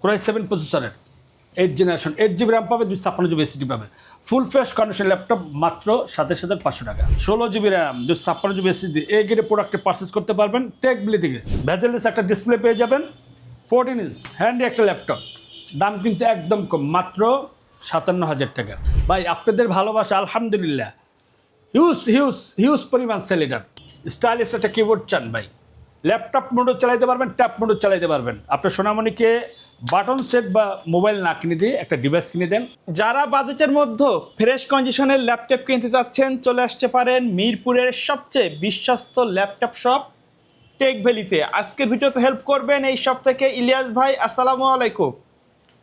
Core i 7 প্রসেসরের 8 generation 8 GB RAM পাবে, 256 GB SSD পাবে। ফুল ফ্রেশ কন্ডিশন ল্যাপটপ মাত্র 27,500 টাকা। 16 GB র্যাম 256 GB SSD এই গ্রেডের প্রোডাক্টে পারচেস করতে পারবেন টেকবিলি থেকে। ভেজেললেস একটা ডিসপ্লে পেয়ে যাবেন, 14 ইঞ্চ হ্যান্ডি একটা ল্যাপটপ। দাম কিন্তু একদম কম, মাত্র 57,000 টাকা। ভাই আপনাদের ভালোবাসা আলহামদুলিল্লাহ হিউজ হিউজ হিউজ পরিমাণ সেল এটার। স্টাইলিশ একটা কিবোর্ড চান ভাই, ল্যাপটপ মোডও চালাইতে পারবেন, ট্যাব মোডও চালাইতে পারবেন। আপনার সোনামণিকে বাটন সেট বা মোবাইল না কিনে দিয়ে একটা ডিভাইস কিনে দেন। যারা বাজেটের মধ্যে ফ্রেশ কন্ডিশনের ল্যাপটপ কিনতে যাচ্ছেন চলে আসতে পারেন মিরপুরের সবচেয়ে বিশ্বস্ত ল্যাপটপ শপ টেক ভ্যালিতে। আজকের ভিডিওতে হেল্প করবেন এই শপ থেকে ইলিয়াস ভাই। আসসালামু আলাইকুম।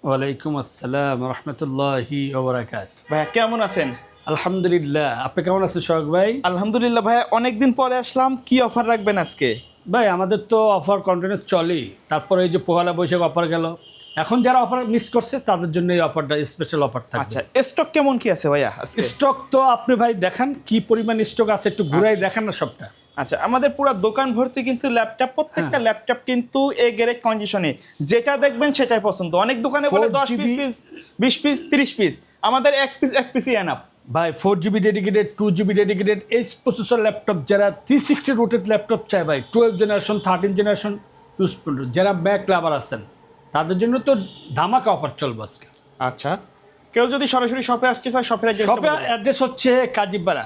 ওয়ালাইকুম আসসালাম রহমতুল্লাহি ওয়া বারাকাতুহু। ভাইয়া কেমন আছেন? আলহামদুলিল্লাহ, আপনি কেমন আছেন সোহাগ ভাই? আলহামদুলিল্লাহ ভাইয়া, অনেকদিন পরে আসলাম, কি অফার রাখবেন আজকে? ভাই আমাদের তো অফার কন্টিনিউ চলেই, তারপরে এই যে পহেলা বৈশাখ অফার গেল, এখন যারা অফার মিস করছে তাদের জন্য এই অফারটা স্পেশাল অফার থাকবে। আচ্ছা, স্টক কেমন কি আছে ভাইয়া আজকে? স্টক তো আপনি ভাই দেখান কি পরিমাণ স্টক আছে, একটু ঘুরাই দেখান না সবটা। আচ্ছা, আমাদের পুরো দোকান ভর্তি কিন্তু ল্যাপটপ, প্রত্যেকটা ল্যাপটপ কিন্তু এ গ্রেড কন্ডিশনে, যেটা দেখবেন সেটাই পছন্দ। অনেক দোকানে বলে 10 পিস 20 পিস 30 পিস, আমাদের এক পিসই এনাফ ভাই। 4GB ডেডিকেটেড, 2GB ডেডিকেটেড এই প্রসেসর ল্যাপটপ, যারা 360 রোটেড ল্যাপটপ চায় ভাই, 12 জেনারেশন 13 জেনারেশন ইউজ করুন। যারা ম্যাক লাভার আছেন তাদের জন্য তো ধামাকা অফার চলবে আজকে। আচ্ছা, কেউ যদি সরাসরি শপে আসতে চায়, শপের অ্যাড্রেস হচ্ছে কাজীপাড়া,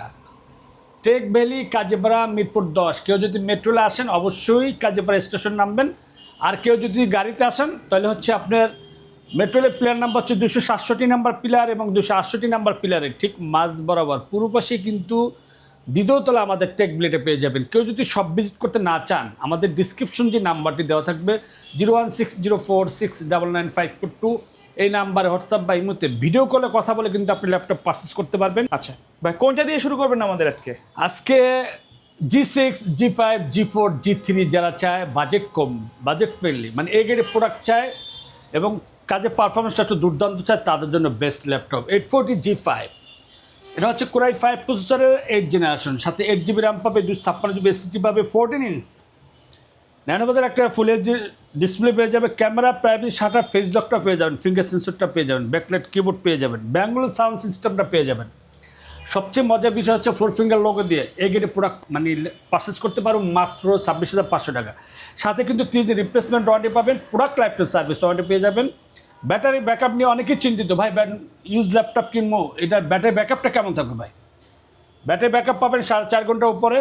টেক ভ্যালি কাজীপাড়া, মিরপুর 10। কেউ যদি মেট্রোলে আসেন অবশ্যই কাজীপাড়া স্টেশন নামবেন। আর কেউ যদি গাড়িতে আসেন তাহলে হচ্ছে আপনার মেট্রোলে পিলার নাম্বার হচ্ছে 267 নাম্বার পিলার এবং 268 নাম্বার পিলারের ঠিক মাঝ বরাবর পূর্ব পাশে কিন্তু দ্বিতীয়তলা আমাদের টেক ভ্যালিতে পেয়ে যাবেন। কেউ যদি সব ভিজিট করতে না চান, আমাদের ডিসক্রিপশন যে নাম্বারটি দেওয়া থাকবে 01604699542, এই নাম্বারে হোয়াটসঅ্যাপ বা ইমোতে ভিডিও কলে কথা বলে কিন্তু আপনি ল্যাপটপ পারচেস করতে পারবেন। আচ্ছা ভাই, কোনটা দিয়ে শুরু করবেন আমাদের আজকে G6 G5 G4 G3 যারা চায় বাজেট কম, বাজেট ফ্রেন্ডলি, মানে এই গ্রেডের প্রোডাক্ট চায় এবং কাজের পারফরমেন্সটা একটু দুর্দান্ত চায়, তাদের জন্য বেস্ট ল্যাপটপ 840 G5। এটা হচ্ছে কোরাই 5 প্রসেসরের 8 জেনারেশন, সাথে 8GB র্যাম পাবে, 256 GB SSD পাবে, 14 ইঞ্চ ন্যানোবাজার একটা ফুল এইচডি ডিসপ্লে পেয়ে যাবে, ক্যামেরা প্রাইভেসি শাটার, ফেস লকটা পেয়ে যাবেন, ফিঙ্গার সেন্সরটা পেয়ে যাবেন, ব্যাকলাইট কিবোর্ড পেয়ে যাবেন, ব্যাঙ্গলো সাউন্ড সিস্টেমটা পেয়ে যাবেন। সবচেয়ে মজার বিষয় হচ্ছে 4 ফিঙ্গার লোগো দিয়ে এই গ্রেডের প্রোডাক্ট মানে পারচেস করতে পারো মাত্র 26,500 টাকা। সাথে কিন্তু 3 দিন রিপ্লেসমেন্ট ওয়ারেন্টি পাবেন, product life time service warranty পেয়ে যাবেন। ব্যাটারি ব্যাকআপ নিয়ে অনেকেই চিন্তিত, ভাই ইউজ ল্যাপটপ কিনবো, এটার ব্যাটারি ব্যাকআপটা কেমন থাকবে ভাই? ব্যাটারি ব্যাকআপ পাবেন 4.5 ঘন্টার উপরে।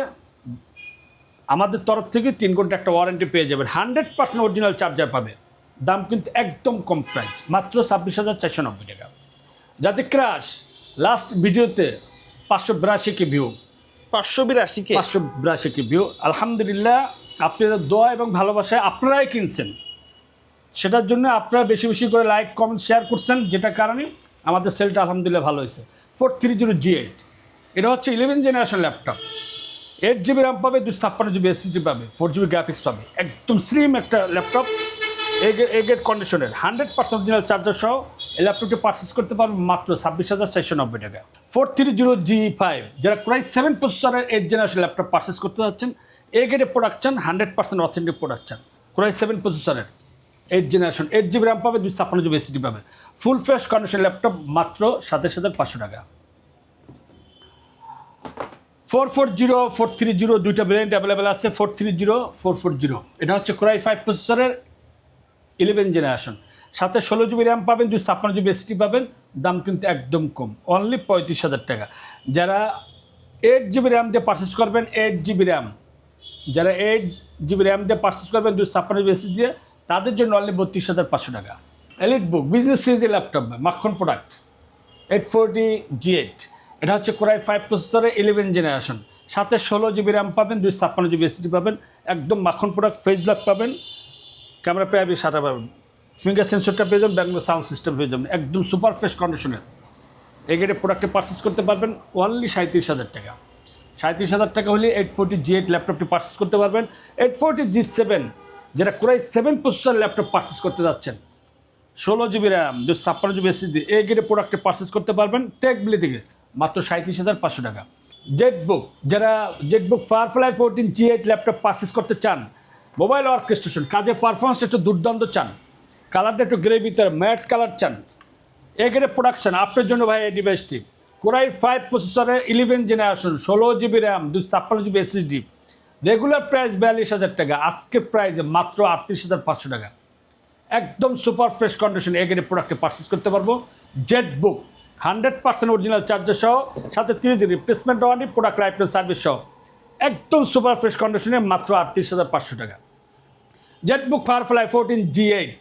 আমাদের তরফ থেকে 3 ঘন্টা একটা ওয়ারেন্টি পেয়ে যাবেন, 100% অরিজিনাল চার্জার পাবে। দাম কিন্তু একদম কম প্রাইস, মাত্র 26,490 টাকা। যাতে ক্রাশ লাস্ট ভিডিওতে 582 কে ভিউ, 582 কে ভিউ। আলহামদুলিল্লাহ, আপনাদের দোয়া এবং ভালোবাসায় আপনারাই কিনছেন, সেটার জন্য আপনারা বেশি বেশি করে লাইক কমেন্ট শেয়ার করছেন, যেটার কারণে আমাদের সেলটা আলহামদুলিল্লাহ ভালো হয়েছে। 430 G8 এটা হচ্ছে 11 জেনারেশন ল্যাপটপ, 8GB র্যাম পাবে, 256 GB SSD পাবে, 4GB গ্রাফিক্স পাবে, একদম স্লিম একটা ল্যাপটপ এ গ্রেড কন্ডিশনের 100% অরিজিনাল চার্জার সহ এই ল্যাপটপটি পারচেস করতে পারবেন মাত্র 26,490 টাকা। 430 G5 যারা কোরাই 7 প্রসেসরের 8 জেনারেশন ল্যাপটপ পারচেস করতে যাচ্ছেন, এ গ্রেডের প্রোডাক্ট চান, 100% অথেন্টিক প্রোডাক্ট চান, কোরাই 7 প্রসেসরের 8 জেনারেশন 8GB র্যাম পাবে, 256 GB SSD পাবে, ফুল ফ্রেশ কন্ডিশন ল্যাপটপ মাত্র 27,500 টাকা। 440 430 দুইটা ভ্যারিয়েন্ট অ্যাভেলেবেল আছে, 430 440। এটা হচ্ছে কোরাই 5 প্রসেসরের 11 জেনারেশন, সাথে 16GB র্যাম পাবেন, 256 GB SSD পাবেন। দাম কিন্তু একদম কম, অনলি 35,000 টাকা। যারা 8GB র্যাম দিয়ে পারচেস করবেন, 8GB র্যাম, যারা 8GB র্যাম দিয়ে পারচেস করবেন 256 GB SSD দিয়ে, তাদের জন্য অনলি 32,500 টাকা। এলিট বুক বিজনেস সিরিজের ল্যাপটপ, মাখন প্রোডাক্ট 840 G8। এটা হচ্ছে কোরাই 5 প্রসেসরের 11 জেনারেশন, সাথে 16GB র্যাম পাবেন, 256 GB SSD পাবেন, একদম মাখন প্রোডাক্ট, ফেস লক পাবেন, ক্যামেরা প্রাইভেসি শাটার পাবেন, ফিঙ্গার সেন্সরটা পেয়ে যাবেন, ব্যাঙ্গলো সাউন্ড সিস্টেম পেয়ে যাবেন, একদম সুপার ফ্রেশ কন্ডিশনের এই গ্রেডের প্রোডাক্টে পারচেস করতে পারবেন অনলি 37,000 টাকা। 37,000 টাকা হলে 840 G8 ল্যাপটপটি পারচেস করতে পারবেন। 840 G7 যারা কোরাই 7 প্রসেসর ল্যাপটপ পারচেস করতে যাচ্ছেন, 16GB র্যাম, 256 GB SSD এই গ্রেডের প্রোডাক্টে পারচেস করতে পারবেন টেকবিলি থেকে মাত্র 37,500 টাকা। জেটবুক যারা Jetbook firefly 14 G8 laptop purchase করতে চান, মোবাইল অর্কেস্ট্রেশন কাজে পারফরমেন্স একটু দুর্দান্ত চান, কালারটা একটু গ্রে ভিতরে ম্যাট কালার চান, এগেরে প্রোডাকশন আপনার জন্য ভাই এই ডিভাইসটি। কোরাই 5 প্রসেসরের 11 generation, 16 GB RAM, 256 GB SSD। Regular price 42,000 টাকা, আজকে প্রাইসে মাত্র 38,500 টাকা। একদম সুপার ফ্রেশ কন্ডিশন এগেরে প্রোডাক্টে পারচেস করতে পারবো। জেট বুক 100% অরিজিনাল চার্জার সহ, সাথে 30 দিন replacement warranty, product lifetime service সহ, একদম সুপার ফ্রেশ কন্ডিশনে মাত্র 38,500 টাকা। জেটবুক ফায়ারফ্লাই 14 G8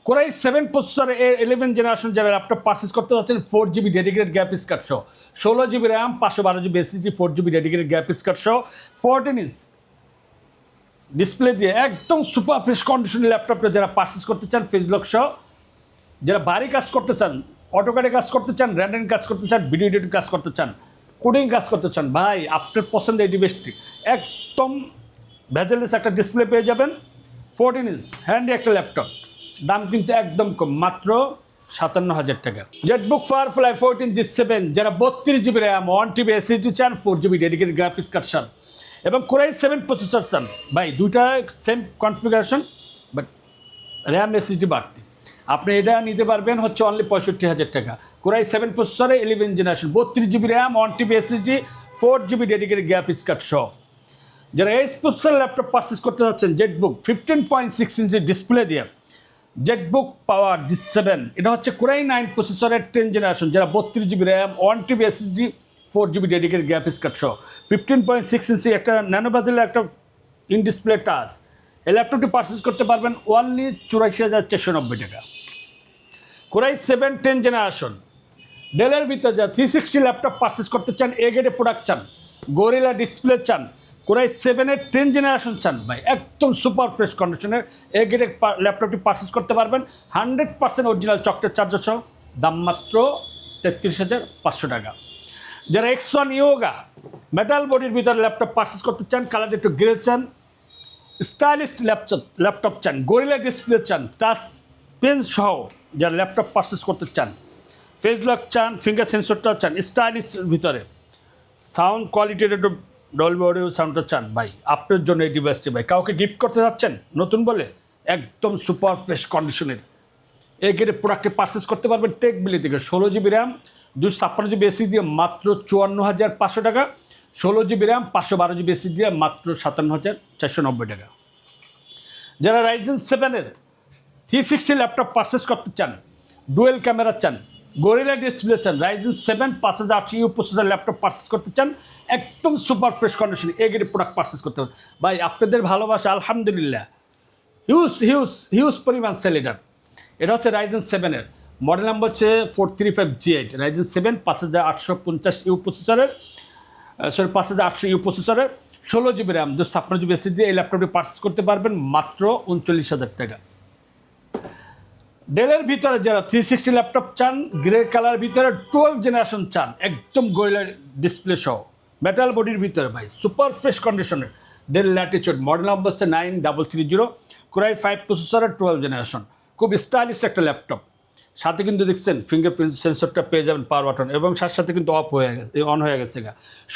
কোরাই 7 প্রসেসরের 11 জেনারেশন যারা ল্যাপটপ পারচেস করতে যাচ্ছেন 4GB ডেডিকেটেড গ্রাফিক্স কার্ড সহ, 16 GB RAM, 512 GB SSD, 4GB dedicated graphics card সহ, 14 ইঞ্চ ডিসপ্লে দিয়ে একদম সুপার ফ্রেশ কন্ডিশনের ল্যাপটপটা যারা পারচেস করতে চান, ফেস লক সহ, যারা বাড়ি কাজ করতে চান, অটোকারে কাজ করতে চান, র্যান্ডেন কাজ করতে চান, ভিডিও এডিটিং কাজ করতে চান, কোডিং কাজ করতে চান, ভাই আপনার পছন্দের এই ডিভাইসটি একদম ভেজেলেস একটা ডিসপ্লে পেয়ে যাবেন। 14 ইঞ্চ হ্যান্ডি একটা ল্যাপটপ, দাম কিন্তু একদম কম, মাত্র 57,000 টাকা। জেটবুক ফায়ারফ্লাই 14 G7 যারা 32GB র্যাম, 1TB SSD চান, 4GB ডেডিকেটেড গ্রাফিক্স কার্ড চান এবং কোরাই 7 প্রসেসর চান, ভাই দুইটা same configuration but RAM SSD বাড়তি, আপনি এটা নিতে পারবেন হচ্ছে অনলি 65,000 টাকা। কোরাই 7 প্রসেসরে 11 generation, 32GB RAM, 1TB SSD, 4GB dedicated graphics card সহ। যারা এই প্রসেসর ল্যাপটপ পারচেস করতে যাচ্ছেন, জেটবুক 15.6 ইঞ্চি ডিসপ্লে দিয়ে জেটবুক পাওয়ার G7, এটা হচ্ছে কোরাই 9 প্রসেসরের 10 জেনারেশন, যারা 32GB RAM, 1TB SSD, 4GB dedicated graphics card সহ, 15.6 ইঞ্চি একটা ন্যানো বাজেলের একটা ইন ডিসপ্লে টাচ, এই ল্যাপটপটি পারচেস করতে পারবেন অনলি 84,490 টাকা। কোরাই 7 10 জেনারেশন ডেলের ভিতর যা 360 ল্যাপটপ পারচেস করতে চান, এ গ্রেডে প্রোডাক্ট চান, গরিলা ডিসপ্লে চান, কোরাই 7 10 জেনারেশন চান, ভাই একদম সুপার ফ্রেশ কন্ডিশনের এ গ্রেডের ল্যাপটপটি পারচেস করতে পারবেন 100% অরিজিনাল চকলেট চার্জার সহ, দাম মাত্র 33,500 টাকা। যারা X1 ইয়োগা মেটাল বডির ভিতরে ল্যাপটপ পারচেস করতে চান, কালারটা একটু গ্রে চান, স্টাইলিশ ল্যাপটপ চান, গরিলা ডিসপ্লে চান, টাচ পেন সহ যারা ল্যাপটপ পারচেস করতে চান, ফেস লক চান, ফিঙ্গার সেন্সরটা চান, স্টাইলিশ ভিতরে সাউন্ড কোয়ালিটির একটু ডলবি অডিও সাউন্ডটা চান, ভাই আপনার জন্য এই ডিভাইসটি, ভাই কাউকে গিফট করতে যাচ্ছেন নতুন বলে, একদম সুপার ফ্রেশ কন্ডিশনের এই গ্রেডের প্রোডাক্টে পারচেস করতে পারবেন টেক বিলি থেকে। 16GB র্যাম, 256GB SSD দিয়ে মাত্র 54,500 টাকা, 16GB র্যাম, 512GB SSD দিয়ে মাত্র 57,490 টাকা। যারা রাইজেন 7-এর 360 ল্যাপটপ পারচেস করতে চান, ডুয়েল ক্যামেরা চান, গরিলা ডিসপ্লে চান, Ryzen 7 5800U processor laptop purchase করতে চান, একদম সুপার ফ্রেশ কন্ডিশন এই গ্রেডের প্রোডাক্ট পারচেস করতে হবে, ভাই আপনাদের ভালোবাসা আলহামদুলিল্লাহ হিউজ হিউজ হিউজ পরিমাণ সেল এটা হচ্ছে রাইজেন 7-এর মডেল নাম্বার হচ্ছে 435 G8, রাইজেন 7 5850U প্রসেসরের 5800U প্রসেসরের, 16GB র্যাম, 256GB SSD এই ল্যাপটপটি পারচেস করতে পারবেন মাত্র 39,000 টাকা। ডেলের ভিতরে যারা 360 ল্যাপটপ চান, গ্রে কালার ভিতরে 12 জেনারেশন চান, একদম গরিলা ডিসপ্লে সহ মেটাল বডির ভিতরে, ভাই সুপার ফ্রেশ কন্ডিশনের ডেল ল্যাটিটিউড মডেল নাম্বার হচ্ছে 9330, কোরাই 5 প্রসেসরের 12 জেনারেশন, খুব স্টাইলিশ একটা ল্যাপটপ, সাথে কিন্তু দেখছেন ফিঙ্গারপ্রিন্ট সেন্সরটা পেয়ে যাবেন পাওয়ার বাটন এবং সাথে কিন্তু অন হয়ে গেছে।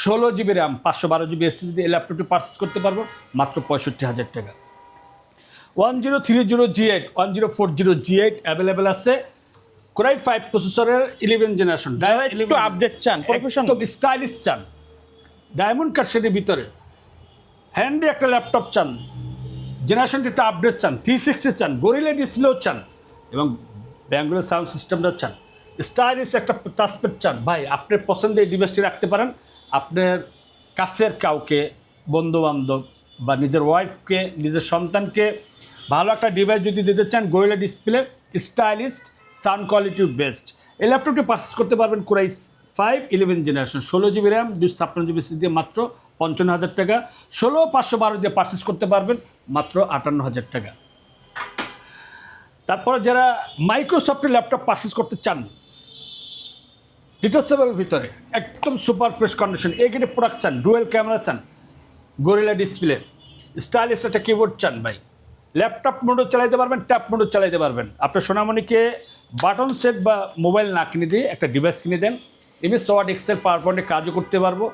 16GB র্যাম, 512GB SSD এই ল্যাপটপটি পারচেস করতে পারবো মাত্র 65,000 টাকা। 1030 G8 1040 G8 অ্যাভেলেবেল আছে, কোরাই 5 প্রসেসরের 11 জেনারেশন, একটু আপডেট চান, প্রফেশনাল স্টাইলিশ চান, ডায়মন্ড কাটশেটের ভিতরে হ্যান্ডি একটা ল্যাপটপ চান, জেনারেশনটি একটা আপডেট চান, 360 চান, গরিলা ডিসপ্লেও চান এবং ব্যাঙ্গুলার সাউন্ড সিস্টেমটা চান, স্টাইলিশ একটা টাচপ্যাড চান, ভাই আপনার পছন্দের এই ডিভাইসটি রাখতে পারেন। আপনার কাছের কাউকে, বন্ধুবান্ধব বা নিজের ওয়াইফকে, নিজের সন্তানকে ভালো একটা ডিভাইস যদি দিতে চান, gorilla display, stylish, sound quality best, এই ল্যাপটপটি পারচেস করতে পারবেন core i 5 11 generation, 16GB RAM, 256GB SSD দিয়ে মাত্র 55,000 টাকা, 16512 দিয়ে পারচেস করতে পারবেন মাত্র 58,000 টাকা। তারপর যারা মাইক্রোসফটের ল্যাপটপ পারচেস করতে চান, ডিটাচেবল ভিতরে একদম সুপার ফ্রেশ কন্ডিশন এই গ্রেডের প্রোডাক্ট চান, ডুয়েল ক্যামেরা চান, গরিলা ডিসপ্লে, স্টাইলিশ একটা কিবোর্ড চান, ভাই ল্যাপটপ মোডও চালাইতে পারবেন, ট্যাব মোডও চালাইতে পারবেন। আপনার সোনামণিকে বাটন সেট বা মোবাইল না কিনে দিয়ে একটা ডিভাইস কিনে দেন, এমএস ওয়ার্ড, এক্সেল, পাওয়ার পয়েন্টে কাজও করতে পারবো,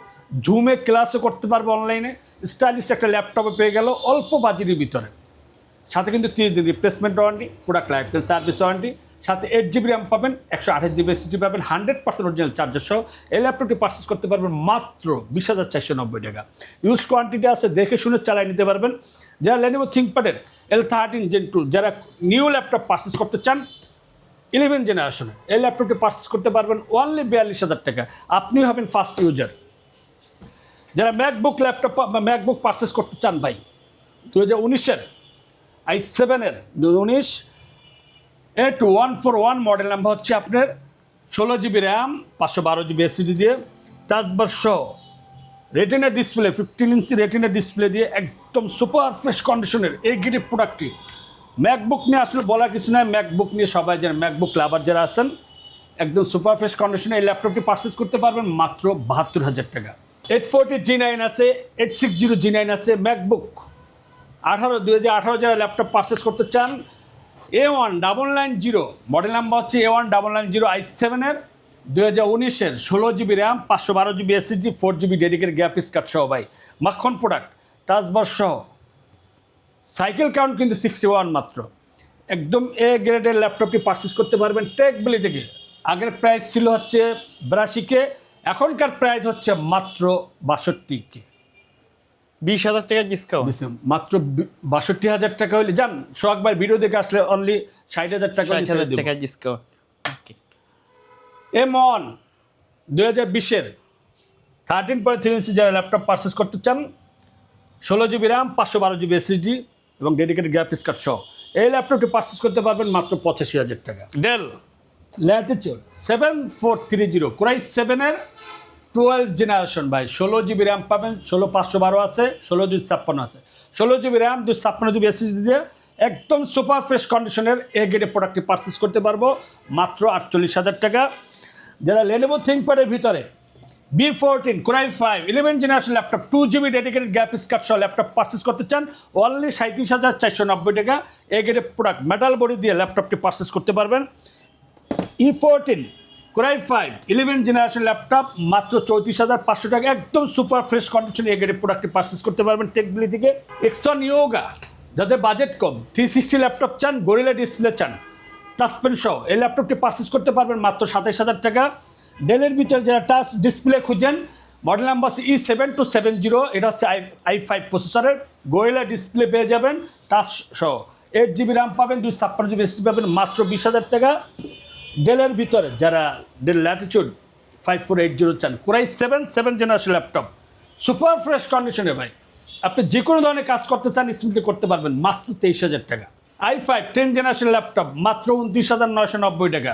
জুমে ক্লাসও করতে পারবো অনলাইনে, স্টাইলিশ একটা ল্যাপটপে পেয়ে গেল অল্প বাজেটের ভিতরে। সাথে কিন্তু 30 দিন replacement warranty, product life time service warranty, সাথে 8 GB র্যাম পাবেন, 128 GB এসএসডি পাবেন, 100% অরিজিনাল চার্জার সহ। এই ল্যাপটপটি পারচেস করতে পারবেন মাত্র 20,490 টাকা। ইউজ কোয়ান্টিটি আছে, দেখে শুনে চালাই নিতে পারবেন। যারা Lenovo ThinkPad L13 Gen 2 যারা নিউ ল্যাপটপ পারচেস করতে চান 11 জেনারেশনে, এই ল্যাপটপটি পারচেস করতে পারবেন অনলি 42,000 টাকা। আপনি হবেন ফার্স্ট ইউজার। যারা ম্যাকবুক ল্যাপটপ বা ম্যাকবুক পারচেস করতে চান ভাই 2019-এর i7 এর 2019 8141 মডেল নাম্বার হচ্ছে আপনার 16 GB র্যাম 512 GB এসএসডি দিয়ে টাচবার সহ রেটিনা ডিসপ্লে 15 ইঞ্চি রেটিনা ডিসপ্লে দিয়ে একদম সুপার ফ্রেশ কন্ডিশনের এই গ্রেডের প্রোডাক্টটি। ম্যাকবুক নিয়ে আসলে বলার কিছু নয়, ম্যাকবুক নিয়ে সবাই জানেন, ম্যাকবুক লাভার যারা আছেন একদম সুপার ফ্রেশ কন্ডিশনে এই ল্যাপটপটি পারচেস করতে পারবেন মাত্র 72,000 টাকা। 840 G9 আছে, 860 G9 আছে। ম্যাকবুক 2018 যারা ল্যাপটপ পারচেস করতে চান A1990 মডেল নাম্বার হচ্ছে A1990 i7-এর 2019-এর 16 GB RAM 512 GB SSD 4 GB dedicated graphics card সহ ভাই মাখন প্রোডাক্ট টাচবার সহ। সাইকেল কাউন্ট কিন্তু 61 মাত্র। একদম এ গ্রেডের ল্যাপটপটি পারচেস করতে পারবেন টেকবেলি থেকে। আগের প্রাইস ছিল হচ্ছে 82K, এখনকার প্রাইস হচ্ছে মাত্র 62K। 20,000 টাকা ডিসকাউন্ট মাত্র 62,000 টাকা হলে যান সোহাগ ভাই ভিডিও দেখে আসলে অনলি 60,000 টাকা ডিসকাউন্ট। M1 2020-এর 13.3 ইঞ্চি যারা ল্যাপটপ পারচেস করতে চান 16 GB র্যাম 512 GB এসএসডি এবং ডেডিকেটেড গ্রাফিক্স কার্ড সহ এই ল্যাপটপটি পারচেস করতে পারবেন মাত্র 85,000 টাকা। ডেল ল্যাটিটিউড 7430 Core i7-এর 12 জেনারেশন ভাই 16 GB র্যাম পাবেন, 16512 আছে, 16 আছে, 16 GB র্যাম 256 GB এসএসডি দিয়ে একদম সুপার ফ্রেশ কন্ডিশনের এ গ্রেডের প্রোডাক্টটি পারচেস করতে পারবো মাত্র 48,000 টাকা। যারা Lenovo ThinkPad-এর ভিতরে B14 Core i5 11 generation laptop 2 GB dedicated graphics card সহ ল্যাপটপ পারচেস করতে চান অনলি 37,490 টাকা। এ গ্রেডের প্রোডাক্ট মেটাল বডি দিয়ে ল্যাপটপটি পারচেস করতে পারবেন। E14 Core i5 11 generation laptop মাত্র 34,500 টাকা। একদম সুপার ফ্রেশ কন্ডিশনে এ গ্রেডের প্রোডাক্টটি পারচেস করতে পারবেন টেকবিলি থেকে। Exxon Yoga যাদের বাজেট কম 360 ল্যাপটপ চান, গরিলা ডিসপ্লে চান, টাচপেন সহ এই ল্যাপটপটি পারচেস করতে পারবেন মাত্র 27,000 টাকা। ডেলের ভিতরে যারা টাচ ডিসপ্লে খুঁজেন মডেল নাম্বার হচ্ছে E7270, এটা হচ্ছে i5 প্রসেসরের গরিলা ডিসপ্লে পেয়ে যাবেন টাচ সহ। 8 GB র্যাম পাবেন, 256 GB এসএসডি পাবেন মাত্র 20,000 টাকা। ডেলের ভিতরে যারা ডেল ল্যাটিটিউড 5480 চান Core i7 7 generation laptop super fresh কন্ডিশনে ভাই আপনি যে কোনো ধরনের কাজ করতে চান স্মুথলি করতে পারবেন মাত্র 23,000 টাকা। i5 10 জেনারেশন ল্যাপটপ মাত্র 29,990 টাকা।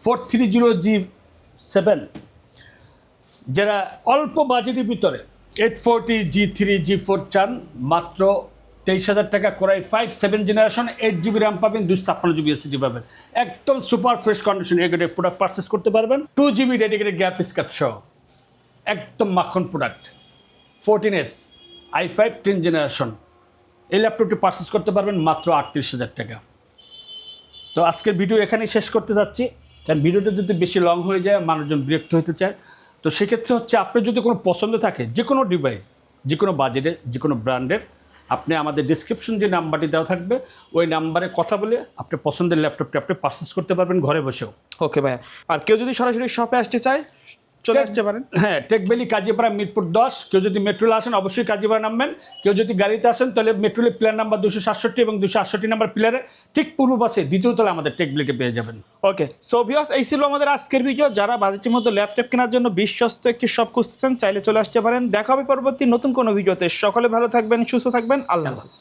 430G7 যারা অল্প বাজেটের ভিতরে 840 G3 G4 চান মাত্র 23,000 টাকা। Core i5 7 generation 8 GB RAM পাবেন, 256 GB এসএসডি পাবেন একদম সুপার ফ্রেশ কন্ডিশন এগ্রেডের প্রোডাক্ট পারচেস করতে পারবেন 2 GB ডেডিকেটেড গ্রাফিক্স কার্ড সহ একদম মাখন প্রোডাক্ট। 14S i5 10 জেনারেশন এই ল্যাপটপটি পারচেস করতে পারবেন মাত্র 38,000 টাকা। তো আজকের ভিডিও এখানেই শেষ করতে যাচ্ছি, কারণ ভিডিওটা যদি বেশি লং হয়ে যায় মানুষজন বিরক্ত হতে চায়। তো সেক্ষেত্রে হচ্ছে আপনার যদি কোনো পছন্দ থাকে যে কোনো ডিভাইস যে কোনো বাজেটের যে কোনো ব্র্যান্ডের আপনি আমাদের ডিসক্রিপশন যে নাম্বারটি দেওয়া থাকবে ওই নাম্বারে কথা বলে আপনার পছন্দের ল্যাপটপটি আপনি পারচেস করতে পারবেন ঘরে বসেও। ওকে ভাইয়া, আর কেউ যদি সরাসরি শপে আসতে চায় চলে আসতে পারেন। হ্যাঁ, টেকভ্যালি কাজীপাড়া মিরপুর 10। কেউ যদি মেট্রোলে আসেন অবশ্যই কাজীপাড়া নামবেন। কেউ যদি গাড়িতে আসেন তাহলে মেট্রোলে পিলার নাম্বার 267 এবং 268 নাম্বার পিলারে ঠিক পূর্ব পাশে দ্বিতীয় তলা আমাদের টেকভ্যালিকে পেয়ে যাবেন। ওকে, সো ভিউয়ার্স এই ছিল আমাদের আজকের ভিডিও। যারা বাজেটের মধ্যে ল্যাপটপ কেনার জন্য বিশ্বস্ত একটি শপ খুঁজতেছেন চাইলে চলে আসতে পারেন। দেখা হবে পরবর্তী নতুন কোনো ভিডিওতে। সকলে ভালো থাকবেন, সুস্থ থাকবেন, আল্লাহ হাফেজ।